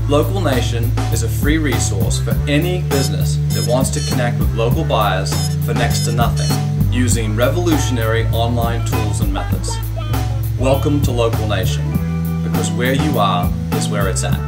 Local Nation is a free resource for any business that wants to connect with local buyers for next to nothing, using revolutionary online tools and methods. Welcome to Local Nation, because where you are is where it's at.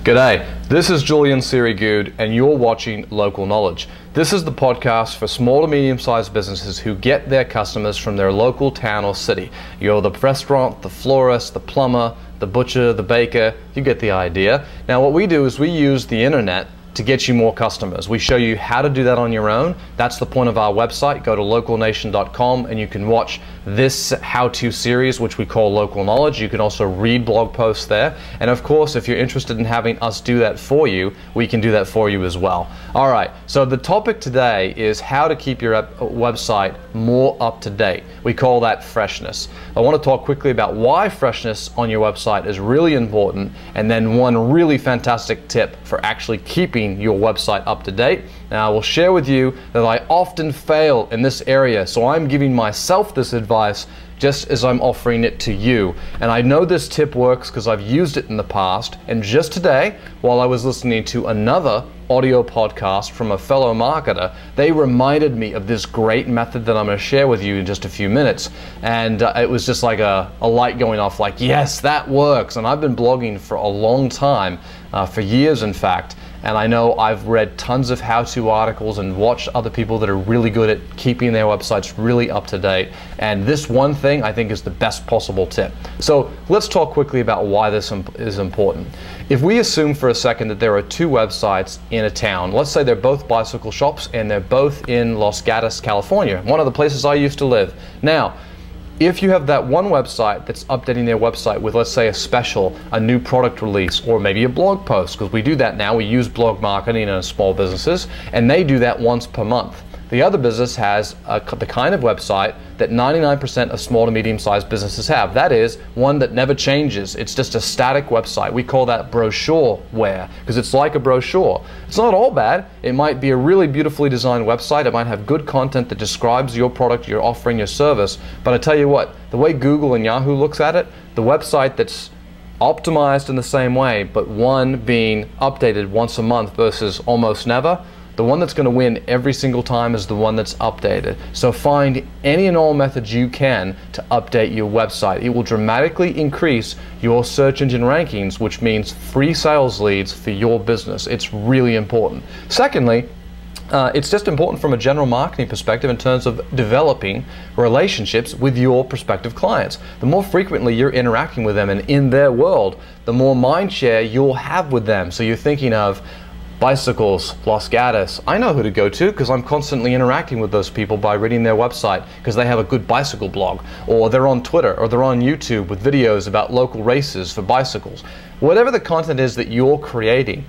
G'day, this is Julian Sirigood and you're watching Local Knowledge. This is the podcast for small to medium-sized businesses who get their customers from their local town or city. You're the restaurant, the florist, the plumber, the butcher, the baker, you get the idea. Now what we do is we use the internet to get you more customers. We show you how to do that on your own. That's the point of our website. Go to localnation.com and you can watch this how-to series, which we call Local Knowledge. You can also read blog posts there. And of course, if you're interested in having us do that for you, we can do that for you as well. All right, so the topic today is how to keep your website more up to date. We call that freshness. I want to talk quickly about why freshness on your website is really important, and then one really fantastic tip for actually keeping your website up to date. Now I will share with you that I often fail in this area, so I'm giving myself this advice just as I'm offering it to you. And I know this tip works because I've used it in the past, and just today, while I was listening to another audio podcast from a fellow marketer, they reminded me of this great method that I'm going to share with you in just a few minutes. And it was just like a light going off, like, yes, that works. And I've been blogging for a long time, for years in fact, and I know I've read tons of how-to articles and watched other people that are really good at keeping their websites really up to date. And this one thing I think is the best possible tip. So let's talk quickly about why this is important. If we assume for a second that there are two websites in a town, let's say they're both bicycle shops and they're both in Los Gatos, California, one of the places I used to live. Now, if you have that one website that's updating their website with, let's say, a special, a new product release, or maybe a blog post, because we do that now, we use blog marketing in small businesses, and they do that once per month. The other business has the kind of website that 99% of small to medium-sized businesses have. That is one that never changes. It's just a static website. We call that brochureware because it's like a brochure. It's not all bad. It might be a really beautifully designed website. It might have good content that describes your product, your offering, your service. But I tell you what, the way Google and Yahoo looks at it, the website that's optimized in the same way, but one being updated once a month versus almost never, the one that's going to win every single time is the one that's updated. So find any and all methods you can to update your website. It will dramatically increase your search engine rankings, which means free sales leads for your business. It's really important. Secondly, it's just important from a general marketing perspective in terms of developing relationships with your prospective clients. The more frequently you're interacting with them and in their world, the more mind share you'll have with them. So you're thinking of bicycles, Los Gatos. I know who to go to because I'm constantly interacting with those people by reading their website because they have a good bicycle blog, or they're on Twitter, or they're on YouTube with videos about local races for bicycles. Whatever the content is that you're creating,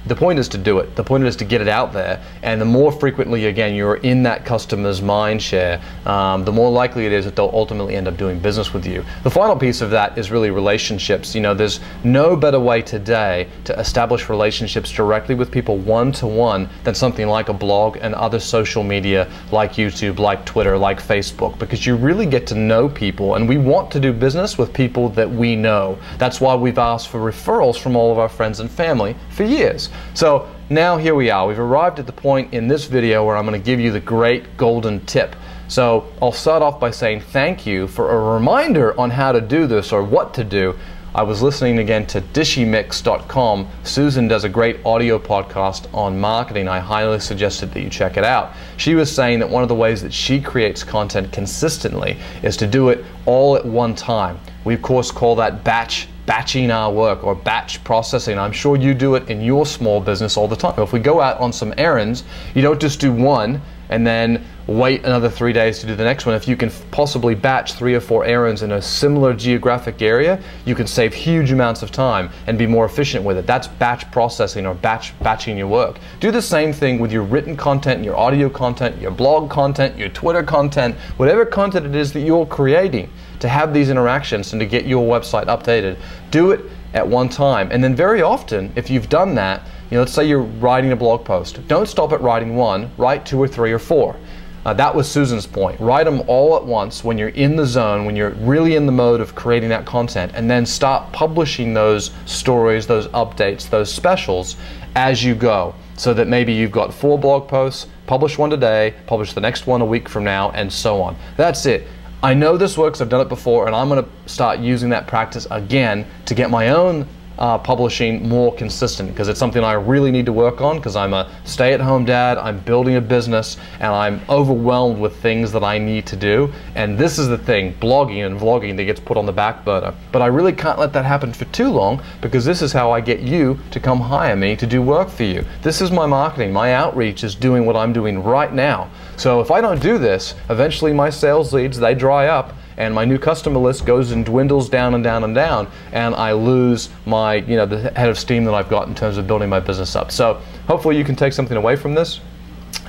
the point is to do it. The point is to get it out there, and the more frequently, again, you're in that customer's mind share, the more likely it is that they'll ultimately end up doing business with you. The final piece of that is really relationships. You know, there's no better way today to establish relationships directly with people one-to-one than something like a blog and other social media like YouTube, like Twitter, like Facebook, because you really get to know people, and we want to do business with people that we know. That's why we've asked for referrals from all of our friends and family for years. So now here we are. We've arrived at the point in this video where I'm going to give you the great golden tip. So I'll start off by saying thank you for a reminder on how to do this or what to do. I was listening again to dishymix.com. Susan does a great audio podcast on marketing. I highly suggested that you check it out. She was saying that one of the ways that she creates content consistently is to do it all at one time. We of course call that batching our work, or batch processing. I'm sure you do it in your small business all the time. If we go out on some errands, you don't just do one and then wait another 3 days to do the next one. If you can possibly batch 3 or 4 errands in a similar geographic area, you can save huge amounts of time and be more efficient with it. That's batch processing, or batching your work. Do the same thing with your written content, your audio content, your blog content, your Twitter content, whatever content it is that you're creating to have these interactions and to get your website updated. Do it at one time. And then very often, if you've done that, let's say you're writing a blog post. Don't stop at writing one, write 2 or 3 or 4. That was Susan's point. Write them all at once when you're in the zone, when you're really in the mode of creating that content, and then start publishing those stories, those updates, those specials as you go. So that maybe you've got 4 blog posts, publish one today, publish the next one a week from now, and so on. That's it. I know this works, I've done it before, and I'm going to start using that practice again to get my own publishing more consistent, because it's something I really need to work on, because I'm a stay-at-home dad, I'm building a business, and I'm overwhelmed with things that I need to do. And this is the thing, blogging and vlogging, that gets put on the back burner. But I really can't let that happen for too long, because this is how I get you to come hire me to do work for you. This is my marketing. My outreach is doing what I'm doing right now. So if I don't do this, eventually my sales leads, they dry up, and my new customer list goes and dwindles down and down and down, and I lose my, the head of steam that I've got in terms of building my business up. So hopefully you can take something away from this.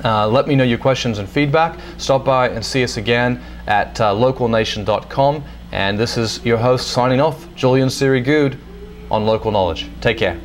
Let me know your questions and feedback. Stop by and see us again at localnation.com. And this is your host signing off, Julian Siri Good on Local Knowledge. Take care.